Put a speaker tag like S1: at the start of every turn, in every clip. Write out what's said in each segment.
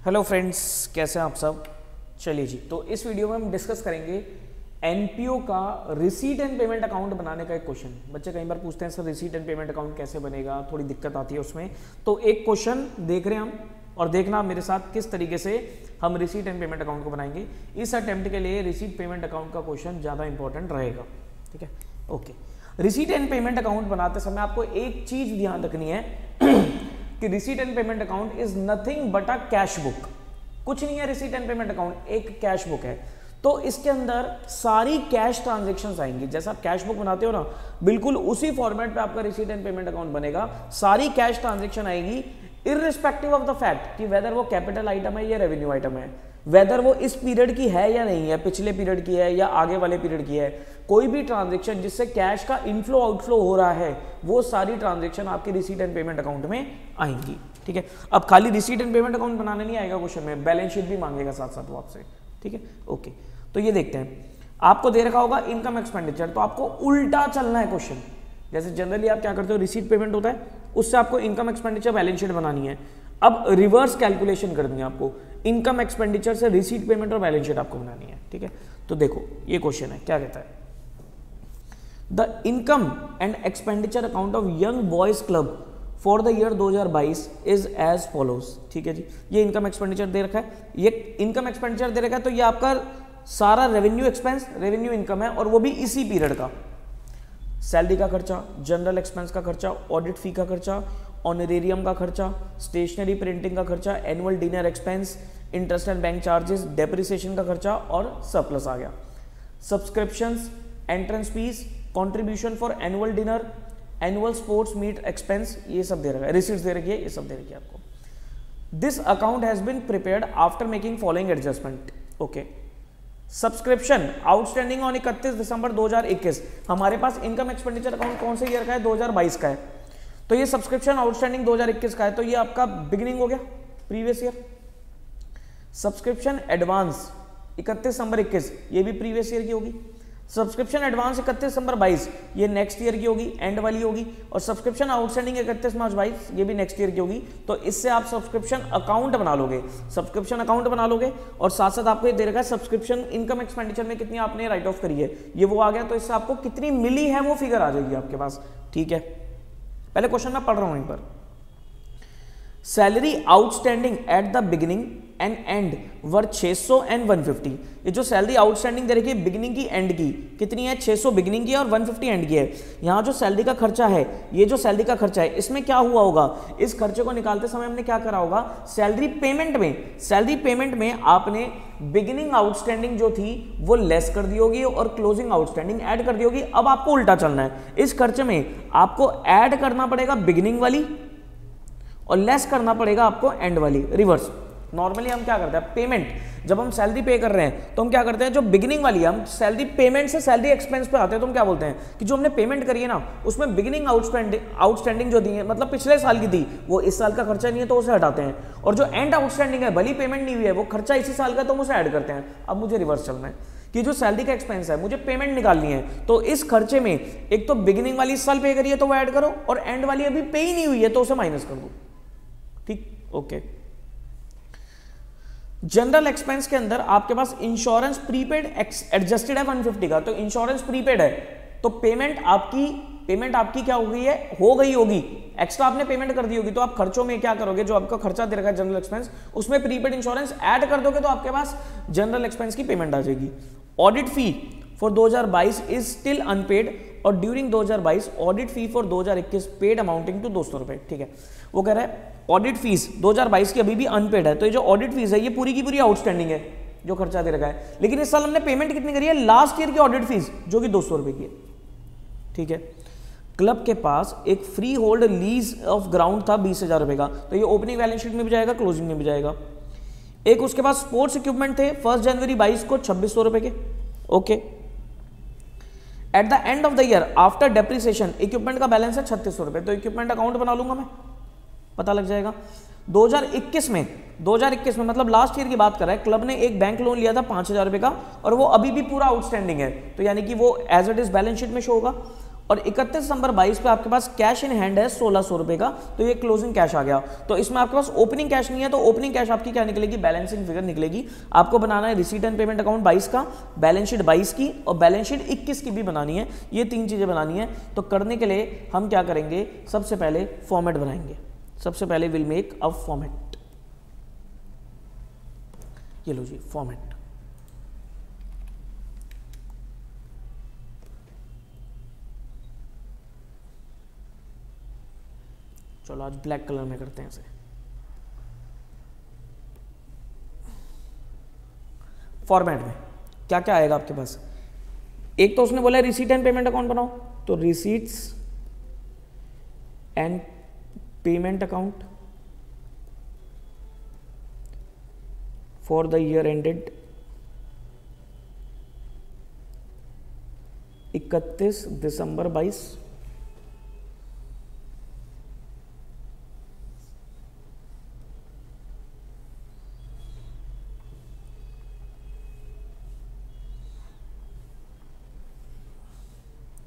S1: Hello friends, कैसे हैं आप सब। चलिए जी, तो इस वीडियो में हम डिस्कस करेंगे एनपीओ का रिसीट एंड पेमेंट अकाउंट बनाने का एक क्वेश्चन। बच्चे कई बार पूछते हैं sir receipt and payment account कैसे बनेगा, थोड़ी दिक्कत आती है उसमें। तो एक क्वेश्चन देख रहे हैं हम और देखना मेरे साथ किस तरीके से हम रिसीट एंड पेमेंट अकाउंट को बनाएंगे। इस अटेम्प्ट के लिए रिसीट पेमेंट अकाउंट का क्वेश्चन ज़्यादा इंपॉर्टेंट रहेगा। ठीक है, okay. Receipt and payment account बनाते समय आपको एक चीज ध्यान रखनी है कि receipt and payment account is nothing but a cash book. कुछ नहीं है, रिसीट एंड पेमेंट अकाउंट एक कैश बुक है। तो इसके अंदर सारी कैश ट्रांजैक्शंस आएंगी। जैसा आप कैश बुक बनाते हो ना, बिल्कुल उसी फॉर्मेट पे आपका रिसीट एंड पेमेंट अकाउंट बनेगा। सारी कैश ट्रांजैक्शन आएगी इररिस्पेक्टिव ऑफ द फैक्ट कि वेदर वो कैपिटल आइटम है या रेवेन्यू आइटम है, वेदर वो इस पीरियड की है या नहीं है, पिछले पीरियड की है या आगे वाले पीरियड की है। कोई भी ट्रांजैक्शन जिससे कैश का इनफ्लो आउटफ्लो हो रहा है, वो सारी ट्रांजैक्शन आपकी रिसीट एंड पेमेंट अकाउंट में आएंगी। ठीक है, अब खाली रिसीट एंड पेमेंट अकाउंट बनाने नहीं आएगा क्वेश्चन में, बैलेंस शीट भी मांगेगा साथ साथ वो आपसे। ठीक है, ओके। तो ये देखते हैं, आपको दे रखा होगा इनकम एक्सपेंडिचर, तो आपको उल्टा चलना है क्वेश्चन। जैसे जनरली आप क्या करते हो, रिसीट पेमेंट होता है, उससे आपको इनकम एक्सपेंडिचर बैलेंस शीट बनानी है। अब रिवर्स कैलकुलेशन करनी है आपको, इनकम एक्सपेंडिचर से रिसीट पेमेंट और बैलेंस शीट आपको बनानी है। ठीक है, तो देखो ये क्वेश्चन है, क्या कहता है, the income and expenditure account of Young Boys Club for the year 2022 is as follows. ठीक है जी, ये इनकम एक्सपेंडिचर दे रखा है, ये इनकम एक्सपेंडिचर दे रखा है, तो ये आपका सारा रेवेन्यू एक्सपेंस, रेवेन्यू इनकम है, और वो भी इसी पीरियड का। सैलरी का खर्चा, जनरल एक्सपेंस का खर्चा, ऑडिट फी का खर्चा, ऑनरेरियम का खर्चा, स्टेशनरी प्रिंटिंग का खर्चा, annual dinner expense, interest and bank charges, depreciation का खर्चा और सरप्लस आ गया। Subscriptions, entrance fees, contribution for annual dinner, annual sports meet expense, ये सब दे रखा है, रिसीट्स दे रखी है, ये सब दे रखी है आपको। This account has been prepared after making following adjustment. Okay, subscription outstanding on 31 December 2021। हमारे पास इनकम एक्सपेंडिचर अकाउंट कौन से ईयर का है, 2022 का है, तो ये सब्सक्रिप्शन आउटस्टैंडिंग 2021 का है, तो ये आपका बिगिनिंग हो गया, प्रीवियस ईयर। सब्सक्रिप्शन एडवांस 31 दिसंबर 21, ये भी प्रीवियस ईयर की होगी। सब्सक्रिप्शन एडवांस 31 दिसंबर 22, ये नेक्स्ट ईयर की होगी, एंड वाली होगी। और सब्सक्रिप्शन आउटस्टैंडिंग 31 मार्च 22, ये भी नेक्स्ट ईयर की होगी। तो इससे आप सब्सक्रिप्शन अकाउंट बना लोगे, सब्सक्रिप्शन अकाउंट बना लोगे, और साथ साथ आपको ये दे रखा है सब्सक्रिप्शन इनकम एक्सपेंडिचर में कितनी आपने राइट ऑफ करी है, ये वो आ गया। तो इससे आपको कितनी मिली है वो फिगर आ जाएगी आपके पास। ठीक है, पहले क्वेश्चन मैं पढ़ रहा हूं एक बार। Salary outstanding at the beginning and end were 600 and 150। ये जो सैलरी आउटस्टैंडिंग दे रखी है बिगिनिंग की एंड की, कितनी है, 600 बिगिनिंग की और 150 एंड की है। यहाँ जो सैलरी का खर्चा है, ये जो सैलरी का खर्चा है, इसमें क्या हुआ होगा, इस खर्चे को निकालते समय हमने क्या करा होगा, सैलरी पेमेंट में आपने बिगिनिंग आउटस्टैंडिंग जो थी वो लेस कर दी होगी और क्लोजिंग आउटस्टैंडिंग ऐड कर दी होगी। अब आपको उल्टा चलना है, इस खर्चे में आपको ऐड करना पड़ेगा बिगिनिंग वाली और लेस करना पड़ेगा आपको एंड वाली, रिवर्स। नॉर्मली हम क्या करते हैं, पेमेंट जब हम सैलरी पे कर रहे हैं तो हम क्या करते हैं, जो बिगिनिंग वाली है, हम सैलरी पेमेंट से सैलरी एक्सपेंस पे आते हैं, तो हम क्या बोलते हैं कि जो हमने पेमेंट करी है ना, उसमें बिगिनिंग आउटस्टैंडिंग जो दी है, मतलब पिछले साल की थी, वो इस साल का खर्चा नहीं है तो उसे हटाते हैं। और जो एंड आउटस्टैंडिंग है, भली पेमेंट नहीं हुई है, वो खर्चा इसी साल का, तो हम उसे ऐड करते हैं। अब मुझे रिवर्स चलना है कि जो सैलरी का एक्सपेंस है, मुझे पेमेंट निकालनी है, तो इस खर्चे में एक तो बिगिनिंग वाली इस साल पे करी है तो वो ऐड करो, और एंड वाली अभी पे ही नहीं हुई है तो उसे माइनस कर दो। ठीक, ओके। जनरल एक्सपेंस के अंदर आपके पास इंश्योरेंस प्रीपेड एडजस्टेड है 150 का, तो इंश्योरेंस प्रीपेड है, तो पेमेंट आपकी क्या हो गई है, हो गई होगी, एक्स्ट्रा आपने पेमेंट कर दी होगी। तो आप खर्चों में क्या करोगे, जो आपका खर्चा दे रखा है जनरल एक्सपेंस, उसमें प्रीपेड इंश्योरेंस ऐड कर दोगे तो आपके पास जनरल एक्सपेंस की पेमेंट आ जाएगी। Audit fee for 2022 is still unpaid, और during 2022 audit fee for 2021 paid amounting to 200 रुपए। ठीक है, वो कह रहा है ऑडिट फीस 2022 की अभी भी अनपेड है, तो ये जो ऑडिट फीस है ये पूरी की पूरी आउटस्टैंडिंग है, जो खर्चा दे रखा है। लेकिन इस साल हमने पेमेंट कितनी करी है, लास्ट ईयर की ऑडिट फीस जो कि 200 रुपए की है। ठीक है, क्लब के पास एक free hold lease of ground था 20,000 रुपए का, तो ये ओपनिंग बैलेंस शीट में भी जाएगा, क्लोजिंग में भी जाएगा। एक उसके पास स्पोर्ट्स इक्विपमेंट थे 1 जनवरी 22 को 2600 रुपए के। Okay, at the end of the year after depreciation equipment का बैलेंस है 3600 रुपए, तो इक्विपमेंट अकाउंट बना लूंगा मैं, पता लग जाएगा। 2021 में मतलब लास्ट ईयर की बात कर रहा है, क्लब ने एक बैंक लोन लिया था 5000 रुपए का, और वो अभी भी पूरा आउटस्टैंडिंग है, तो यानी कि वो as it is balance sheet में शो होगा। और 31 दिसंबर 22 पे आपके पास कैश इन हैंड है 1600 रुपए का, तो ये क्लोजिंग कैश आ गया। तो इसमें आपके पास ओपनिंग कैश नहीं है, तो ओपनिंग कैश आपकी क्या निकलेगी, बैलेंसिंग फिगर निकलेगी। आपको बनाना है रिसीट एंड पेमेंट अकाउंट 22 का, बैलेंस शीट 22 की और बैलेंस शीट 21 की भी बनानी है। ये 3 चीजें बनानी है। तो करने के लिए हम क्या करेंगे, सबसे पहले फॉर्मेट बनाएंगे। सबसे पहले विल मेक अ फॉर्मेट। ये लो जी फॉर्मेट। चलो आज ब्लैक कलर में करते हैं इसे। फॉर्मेट में क्या क्या आएगा आपके पास, एक तो उसने बोला रिसीट एंड पेमेंट अकाउंट बनाओ, तो receipts and payment account for the year ended 31 दिसंबर 22।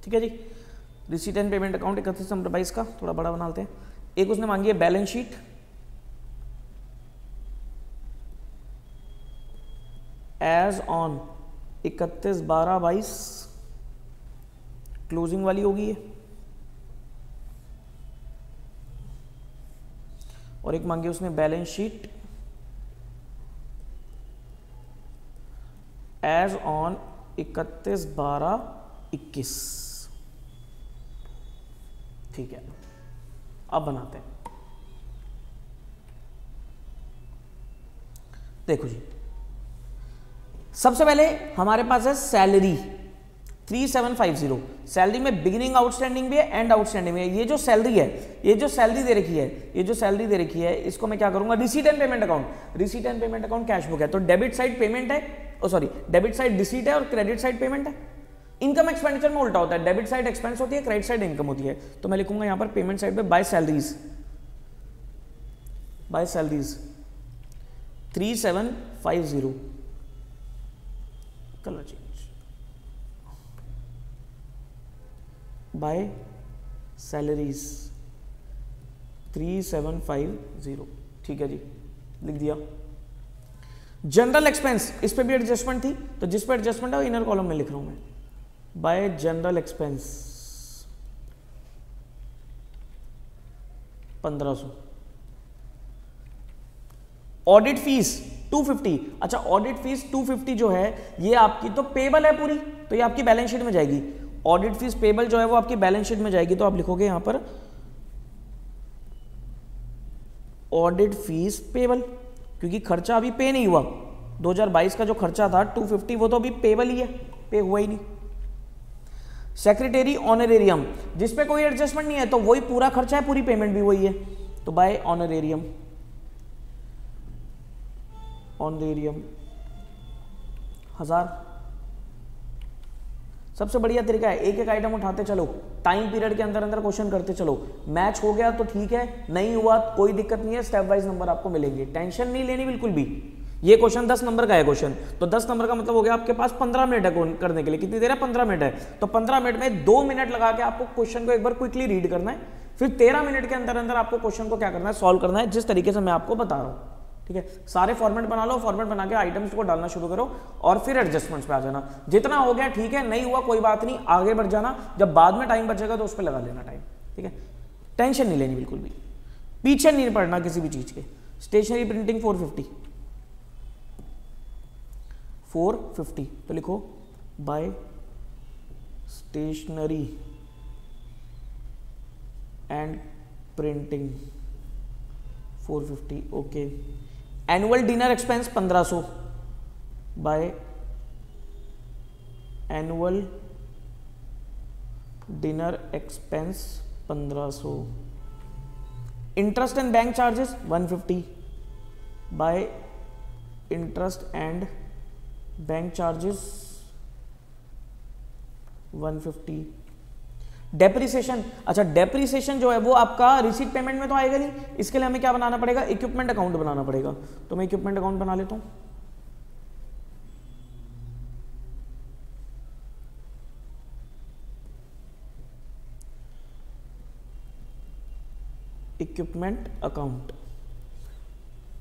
S1: ठीक है जी, रिसीट एंड पेमेंट अकाउंट 31 दिसंबर 22 का, थोड़ा बड़ा बना लेते हैं। एक उसने मांगी है balance sheet as on 31/12/22, closing वाली होगी ये। और एक मांगी उसने बैलेंस शीट एज ऑन 31/12/21। ठीक है, अब बनाते हैं। देखो जी, सबसे पहले हमारे पास है सैलरी 3750। सैलरी में बिगिनिंग आउटस्टैंडिंग भी है, एंड आउटस्टैंडिंग भी है। ये जो सैलरी है, ये जो सैलरी दे रखी है, ये जो सैलरी दे रखी है, इसको मैं क्या करूंगा, receipt and payment account. Receipt and payment account cash book है, तो डेबिट साइड पेमेंट है, सॉरी डेबिट साइड रिसीट है और क्रेडिट साइड पेमेंट है। इनकम एक्सपेंडिचर में उल्टा होता है, डेबिट साइड एक्सपेंस होती है, क्रेडिट साइड इनकम होती है। तो मैं लिखूंगा यहां पर पेमेंट साइड पे by salaries, by salaries 3750, colour change, by salaries 3750। ठीक है जी, लिख दिया। जनरल एक्सपेंस, इस पे भी एडजस्टमेंट थी, तो जिस पे एडजस्टमेंट है वो इनर कॉलम में लिख रहा हूं मैं, bye general expense 1500। Audit fees 250। अच्छा, ऑडिट फीस 250 जो है ये आपकी तो पेबल है पूरी, तो ये आपकी बैलेंस शीट में जाएगी। ऑडिट फीस पेबल जो है वो आपकी बैलेंस शीट में जाएगी, तो आप लिखोगे यहां पर ऑडिट फीस पेबल, क्योंकि खर्चा अभी पे नहीं हुआ। 2022 का जो खर्चा था 250, वो तो अभी पेबल ही है, पे हुआ ही नहीं। सेक्रेटरी ऑनरेरियम, जिसपे कोई एडजस्टमेंट नहीं है, तो वही पूरा खर्चा है, पूरी पेमेंट भी वही है, तो बाय ऑनरेरियम, ऑनरेरियम 1000। सबसे बढ़िया तरीका है, एक एक आइटम उठाते चलो, टाइम पीरियड के अंदर अंदर क्वेश्चन करते चलो। मैच हो गया तो ठीक है, नहीं हुआ कोई दिक्कत नहीं है, स्टेप वाइज नंबर आपको मिलेंगे, टेंशन नहीं लेनी बिल्कुल भी। ये क्वेश्चन 10 नंबर का है क्वेश्चन, तो 10 नंबर का मतलब हो गया आपके पास 15 मिनट है करने के लिए। कितनी देर है, 15 मिनट है, तो 15 मिनट में 2 मिनट लगा के आपको क्वेश्चन को एक बार क्विकली रीड करना है, फिर 13 मिनट के अंदर अंदर आपको क्वेश्चन को क्या करना है, सॉल्व करना है, जिस तरीके से मैं आपको बता रहा हूं। ठीक है, सारे फॉर्मेट बना लो, फॉर्मेट बना के आइटम्स को डालना शुरू करो और फिर एडजस्टमेंट्स पे आ जाना। जितना हो गया ठीक है, नहीं हुआ कोई बात नहीं, आगे बढ़ जाना, जब बाद में टाइम बचेगा तो उस पर लगा लेना टाइम। ठीक है, टेंशन नहीं लेनी बिल्कुल भी, पीछे नहीं पड़ना किसी भी चीज के। स्टेशनरी प्रिंटिंग 450, तो लिखो by stationery and printing 450। Okay, annual dinner expense 1500, by annual dinner expense 1500। Interest and bank charges 150, by interest and bank charges 150। Depreciation, अच्छा डेप्रिसिएशन जो है वो आपका रिसीट पेमेंट में तो आएगा नहीं, इसके लिए हमें क्या बनाना पड़ेगा, इक्विपमेंट अकाउंट बनाना पड़ेगा। तो मैं इक्विपमेंट अकाउंट बना लेता हूं। इक्विपमेंट अकाउंट,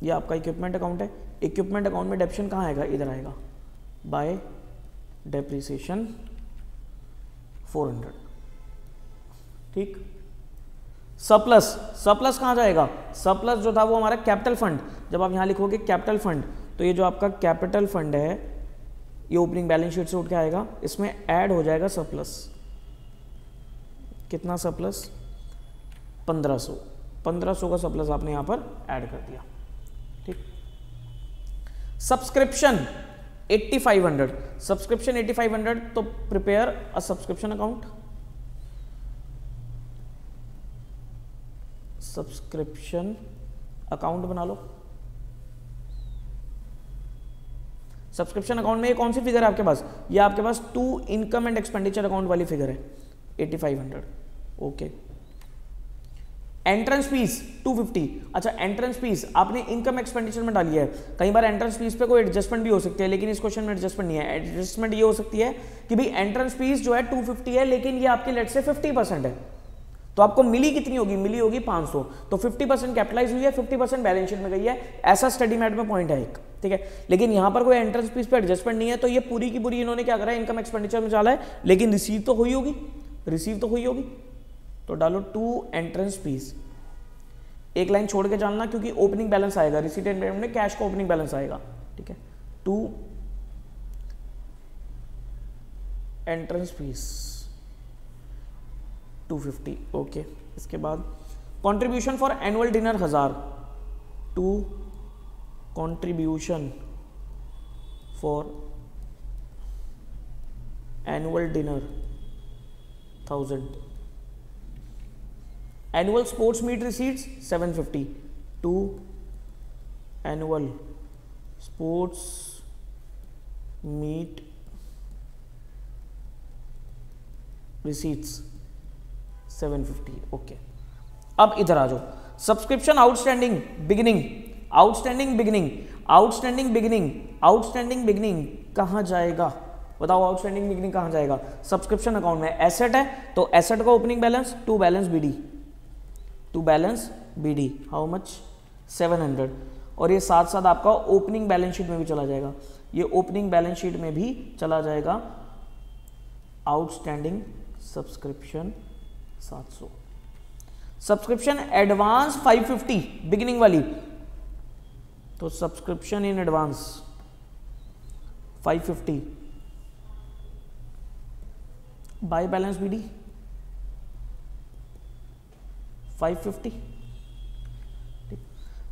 S1: ये आपका इक्विपमेंट अकाउंट है। इक्विपमेंट अकाउंट में डेप्शन कहाँ आएगा, इधर आएगा, बाय डेप्रिसिएशन 400, ठीक। सरप्लस, सरप्लस कहाँ जाएगा, सरप्लस जो था वो हमारा कैपिटल फंड, जब आप यहाँ लिखोगे कैपिटल फंड तो ये जो आपका कैपिटल फंड है ये ओपनिंग बैलेंस शीट से उठ के आएगा, इसमें ऐड हो जाएगा सरप्लस। कितना सरप्लस, 1500, 1500 का सरप्लस आपने यहाँ पर ऐड कर दिया, ठीक। सब्सक्रिप्शन 8500, सब्सक्रिप्शन 8500, तो prepare a subscription account, subscription account बना लो। सब्सक्रिप्शन अकाउंट में ये कौन सी फिगर है आपके पास, ये आपके पास to income and expenditure account वाली फिगर है 8500, ओके। एंट्रेंस फीस 250, अच्छा एंट्रेंस फीस आपने इनकम एक्सपेंडिचर में डाली है। कई बार एंट्रेंस फीस पे कोई एडजस्टमेंट भी हो सकती है, लेकिन इस क्वेश्चन में एडजस्टमेंट नहीं है। एडजस्टमेंट ये हो सकती है कि भाई एंट्रेंस फीस जो है 250 है, लेकिन ये आपके लेट से 50% है, तो आपको मिली कितनी होगी, मिली होगी 500, तो 50% कैपिटलाइज हुई है, 50% बैलेंस शीट में गई है, ऐसा स्टडी मैट में पॉइंट है एक, ठीक है। लेकिन यहाँ पर कोई एंट्रेंस फीस पे एडजस्टमेंट नहीं है, तो ये पूरी की पूरी इन्होंने क्या करा है, इनकम एक्सपेंडिचर में डाला है, लेकिन रिसीव तो हुई होगी, रिसीव तो हुई होगी, तो डालो टू एंट्रेंस फीस, एक लाइन छोड़ के डालना क्योंकि ओपनिंग बैलेंस आएगा, रिसीट एंड पेमेंट में कैश का ओपनिंग बैलेंस आएगा, ठीक है। To entrance fees 250, okay. इसके बाद contribution for annual dinner 1000, to contribution for annual dinner 1000, annual sports meet receipts 750, to annual sports meet receipts 750, okay. अब इधर आ जाओ, subscription outstanding beginning, outstanding beginning, outstanding beginning, outstanding beginning कहां जाएगा, बताओ outstanding beginning कहां जाएगा, सब्सक्रिप्शन अकाउंट में। एसेट है तो एसेट का opening balance, to balance BD, to balance BD how much 700, और ये साथ साथ आपका ओपनिंग बैलेंस शीट में भी चला जाएगा, ये ओपनिंग बैलेंस शीट में भी चला जाएगा, outstanding subscription 700, subscription advance 550 beginning वाली, तो subscription in advance 550, by balance BD 550,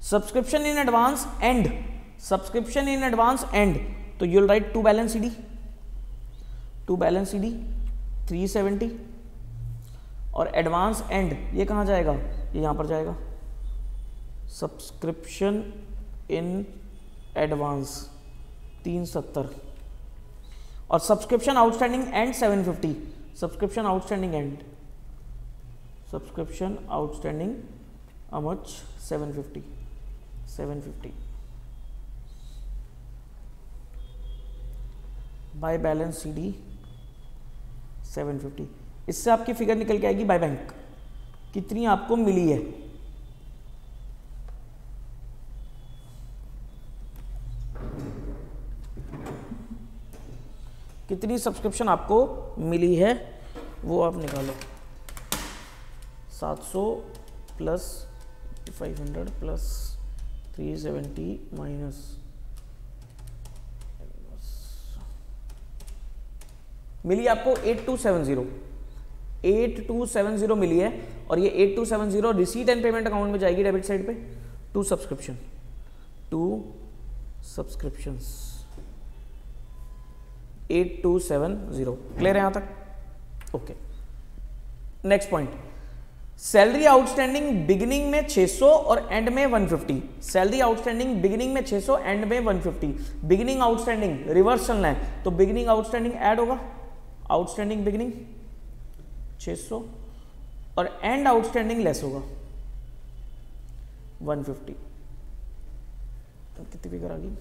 S1: subscription in advance end, subscription in advance end, तो you'll write to balance CD, to balance CD 370, और एडवांस एंड ये कहाँ जाएगा, ये यहाँ पर जाएगा, सब्सक्रिप्शन इन एडवांस 370, और subscription outstanding end 750, subscription outstanding end, subscription outstanding अमच 750, 750, बाय बैलेंस सीडी 750, इससे आपकी फिगर निकल के आएगी बाय बैंक कितनी आपको मिली है, कितनी सब्सक्रिप्शन आपको मिली है वो आप निकालो, 700 प्लस 500 प्लस 370 माइनस, मिली आपको 8270, 8270 मिली है, और ये 8270 रिसीट एंड पेमेंट अकाउंट में जाएगी डेबिट साइड पे, to subscription, to subscriptions 8270, clear है यहां तक, okay. Next point, salary outstanding beginning में 600 और एंड में 150, सैलरी आउटस्टैंडिंग बिगिनिंग में 600 एंड में 150, बिगिनिंग आउटस्टैंडिंग रिवर्स चलना है तो बिगिनिंग आउटस्टैंडिंग ऐड होगा, आउटस्टैंडिंग बिगिनिंग 600 और एंड आउटस्टैंडिंग लेस होगा 150, कितनी फिगर आ गई,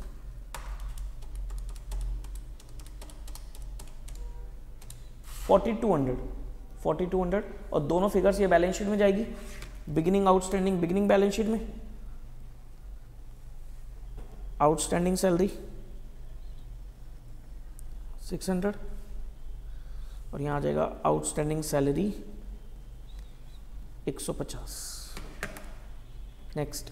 S1: 4200, और दोनों फिगर्स ये बैलेंस शीट में जाएगी, beginning outstanding, beginning balance sheet में आउटस्टैंडिंग सैलरी 600 और यहाँ आ जाएगा outstanding salary 150। Next,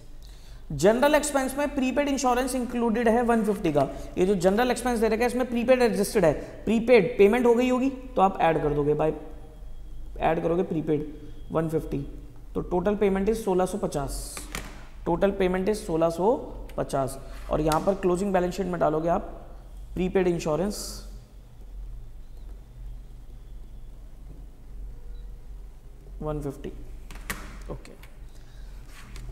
S1: general expense में प्रीपेड इंश्योरेंस इंक्लूडेड है 150 का। ये जो जनरल एक्सपेंस दे रखा है इसमें प्रीपेड एडजस्टेड है, प्रीपेड पेमेंट हो गई होगी तो आप ऐड कर दोगे, बाय ऐड करोगे प्रीपेड 150, तो total payment is 1650, total payment is 1650। और यहाँ पर क्लोजिंग बैलेंस शीट में डालोगे आप प्रीपेड इंश्योरेंस 150। ओके,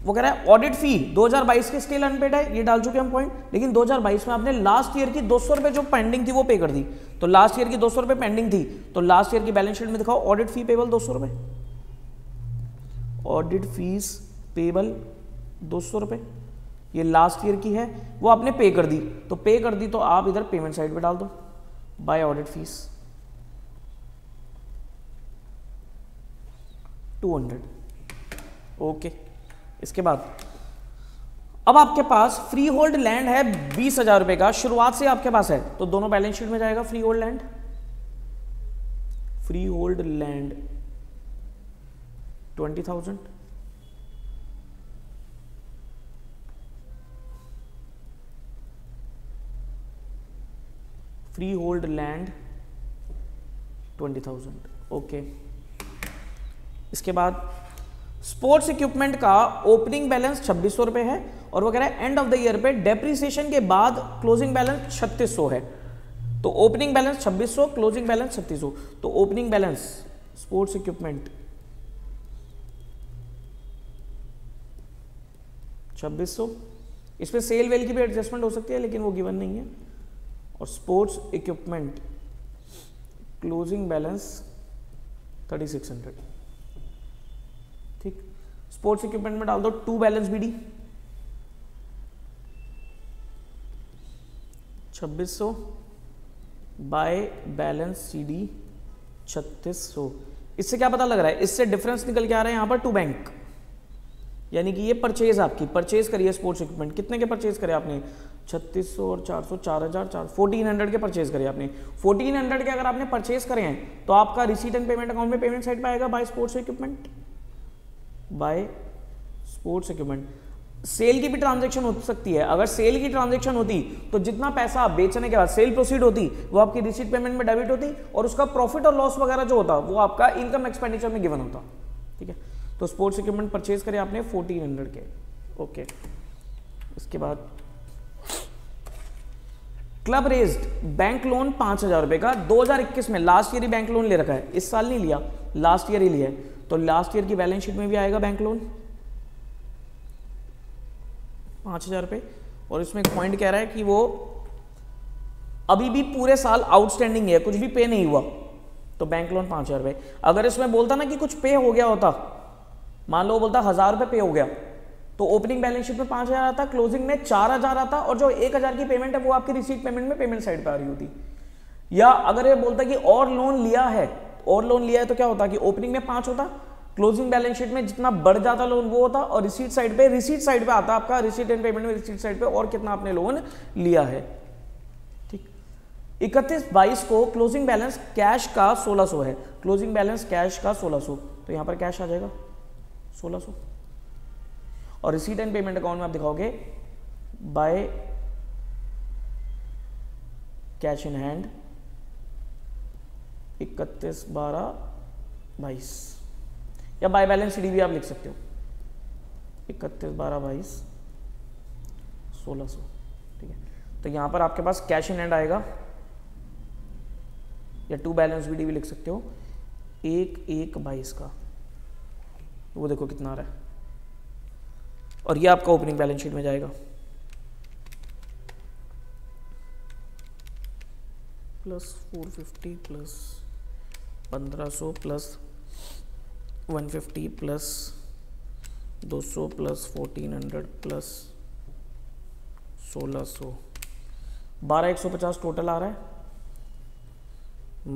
S1: वो कह रहा है ऑडिट फी 2022 के स्टिल अनपेड है, ये डाल चुके हम पॉइंट, लेकिन 2022 में आपने लास्ट ईयर की 200 रुपए जो पेंडिंग थी वो पे कर दी, तो लास्ट ईयर की 200 रुपए पेंडिंग थी, तो लास्ट ईयर की बैलेंस शीट में दिखाओ ऑडिट फी पेबल 200 रुपए, ऑडिट फीस पेबल 200 रुपए, ये लास्ट ईयर की है, वो आपने पे कर दी, तो पे कर दी तो आप इधर पेमेंट साइड पे डाल दो बाय ऑडिट फीस 200। ओके, इसके बाद अब आपके पास फ्री होल्ड लैंड है 20,000 रुपए का, शुरुआत से आपके पास है, तो दोनों बैलेंस शीट में जाएगा free hold land, free hold land 20,000, free hold land 20,000। Okay, इसके बाद स्पोर्ट्स इक्विपमेंट का ओपनिंग बैलेंस 2600 रुपए है और वो कह रहा है एंड ऑफ द ईयर पे डेप्रिसिएशन के बाद क्लोजिंग बैलेंस 3600 है, तो ओपनिंग बैलेंस 2600, क्लोजिंग बैलेंस 3600, तो ओपनिंग बैलेंस स्पोर्ट्स इक्विपमेंट 2600, इस पे सेल वेल की भी एडजस्टमेंट हो सकती है लेकिन वो गिवन नहीं है, और स्पोर्ट्स इक्विपमेंट क्लोजिंग बैलेंस 3600। ठीक, स्पोर्ट्स इक्विपमेंट में डाल दो to balance BD 2600 by balance CD 3600। इससे क्या पता लग रहा है, इससे डिफरेंस निकल के आ रहा है यहां पर टू बैंक, यानी कि ये परचेज आपकी परचेज करिए स्पोर्ट्स इक्विपमेंट, कितने के परचेज करे आपने 3600 और 400 4000 1400 के परचेज करे आपने, 1400 के अगर आपने परचेज करे हैं तो आपका रिसीट एंड पेमेंट अकाउंट में पेमेंट साइड पे आएगा by sports equipment, by sports equipment. Sale की भी ट्रांजैक्शन हो सकती है, अगर सेल की ट्रांजैक्शन होती तो जितना पैसा आप बेचने के बाद सेल प्रोसीड होती वो आपकी रिसीट पेमेंट में डेबिट होती और उसका प्रॉफिट और लॉस वगैरह जो होता वो आपका इनकम एक्सपेंडिचर में गिवन होता। ठीक है, तो स्पोर्ट्स इक्विपमेंट परचेज करे आपने 1400 के। ओके, इसके बाद क्लब रेज्ड बैंक लोन 5000 रुपए का 2021 में, लास्ट ईयर ही बैंक लोन ले रखा है, इस साल नहीं लिया, लास्ट ईयर ही लिया है, तो लास्ट ईयर की बैलेंस शीट में भी आएगा बैंक लोन 5000 रुपए। और इसमें एक पॉइंट कह रहा है कि वो अभी भी पूरे साल आउटस्टैंडिंग है, कुछ भी पे नहीं हुआ, तो बैंक लोन 5000 रुपए। अगर इसमें बोलता ना कि कुछ पे हो गया होता, मान लो बोलता 1000 रुपए पे हो गया, तो ओपनिंग बैलेंस शीट में 5000 आता, क्लोजिंग में 4000 आता, और जो 1000 की पेमेंट है वो आपकी रिसीट पेमेंट में पेमेंट साइड पे आ रही होती। या अगर ये बोलता कि और लोन लिया है, और लोन लिया है तो क्या होता कि ओपनिंग में 5 होता, क्लोजिंग बैलेंस शीट में जितना बढ़ जाता लोन वो होता, और रिसीट साइड पे आता आपका रिसीट एंड पेमेंट में रिसीट साइड पे और कितना आपने लोन लिया है। ठीक, 31/22 को क्लोजिंग बैलेंस कैश का 1600 है, क्लोजिंग बैलेंस कैश का 1600, तो यहां पर कैश आ जाएगा 1600, और रिसीट एंड पेमेंट अकाउंट में आप दिखाओगे बाय कैश इन हैंड 31/12/22, या बाय बैलेंस सीडी भी आप लिख सकते हो 31/12/22 1600। ठीक है, तो यहां पर आपके पास कैश इन हैंड आएगा, या टू बैलेंस बीडी भी लिख सकते हो 1/1/22 का, वो देखो कितना आ रहा है, और ये आपका ओपनिंग बैलेंस शीट में जाएगा +450 plus 1500 plus 150 plus 200 plus 1400 plus 1600, 12150 total आ रहा है,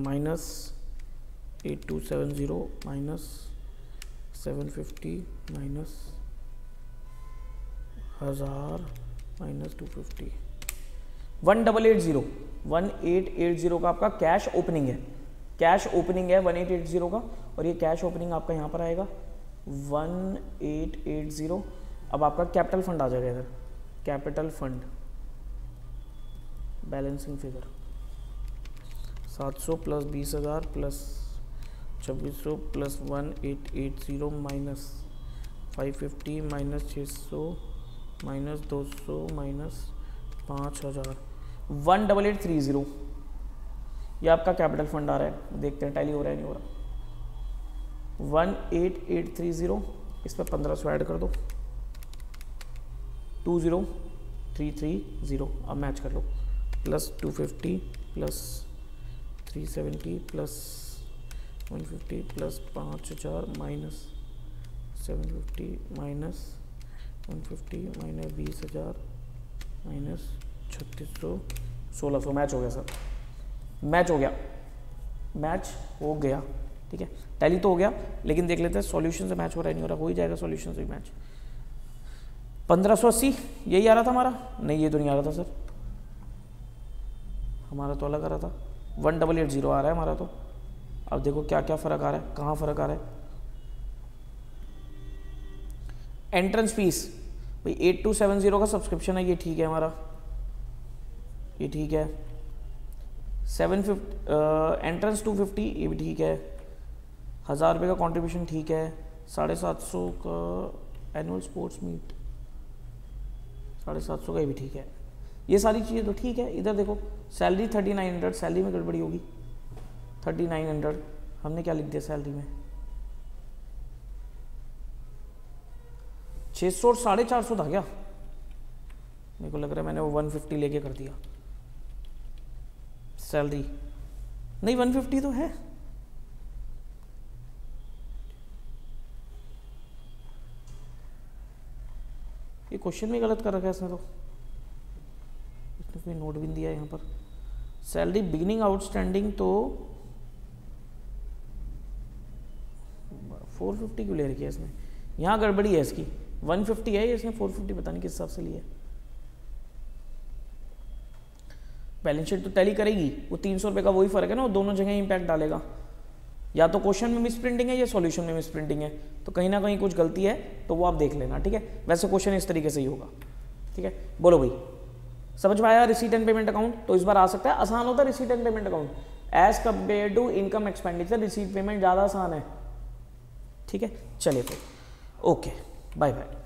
S1: -8270 माइनस 750 माइनस 1000 माइनस 250, 1880 का आपका कैश ओपनिंग है। कैश ओपनिंग है 1880 का, और ये कैश ओपनिंग आपका यहाँ पर आएगा 1880। अब आपका कैपिटल फंड आ जाएगा इधर, capital fund balancing figure 700 plus 20,000 plus 2600 plus 1880 minus 550 minus 600 minus 200 minus 5000, 18830। ये आपका कैपिटल फंड आ रहा है, देखते हैं टैली हो रहा है नहीं हो रहा। 18830, इस पर 1500 ऐड कर दो, 20330। अब मैच कर लो, plus 250 plus 370 plus 150 plus 5000 minus 750 minus 150 minus 20,000 minus 3600 1600। Match हो गया सर, मैच हो गया, मैच हो गया। ठीक है, टैली तो हो गया, लेकिन देख लेते हैं सॉल्यूशन से मैच हो रहा है नहीं हो रहा। हो ही जाएगा सॉल्यूशन से मैच। 1580 यही आ रहा था हमारा, नहीं ये तो नहीं आ रहा था सर, हमारा तो अलग आ रहा था। 1880 आ रहा है हमारा तो। अब देखो क्या क्या फ़र्क आ रहा है, कहाँ फ़र्क आ रहा है। एंट्रेंस फीस भाई 8270 का सब्सक्रिप्शन है, ये ठीक है हमारा, ये ठीक है। 750 एंट्रेंस 250, ये भी ठीक है। 1000 रुपये का कंट्रीब्यूशन ठीक है। 750 का एनुअल स्पोर्ट्स मीट 750 का, ये भी ठीक है। ये सारी चीज़ें तो ठीक है। इधर देखो सैलरी 3900, सैलरी में गड़बड़ी होगी। 3900 हमने क्या लिख दिया सैलरी में, 600 और 450 था क्या? मेरे को लग रहा है मैंने वो 150 लेके कर दिया सैलरी। नहीं 150 तो है। ये क्वेश्चन में गलत कर रखा है इसने तो, इसने कोई नोट भी नहीं दिया यहाँ पर। सैलरी बिगिनिंग आउटस्टैंडिंग तो 450 क्यों ले रखी है इसने, यहाँ गड़बड़ी है इसकी। 150 है, इसने 450 पता नहीं किस हिसाब से लिया। बैलेंस शीट तो टैली करेगी, वो 300 रुपये का वही फर्क है ना, वो दोनों जगह इंपैक्ट डालेगा। या तो क्वेश्चन में मिस प्रिंटिंग है या सॉल्यूशन में मिस प्रिंटिंग है, तो कहीं ना कहीं कुछ गलती है, तो वो आप देख लेना। ठीक है, वैसे क्वेश्चन इस तरीके से ही होगा। ठीक है, बोलो भाई समझ में आया? रिसीट एंड पेमेंट अकाउंट तो इस बार आ सकता है, आसान होता है receipt and payment account as compare to income expenditure. Receipt payment ज़्यादा आसान है। ठीक है, चलिए फिर, ओके, बाय बाय।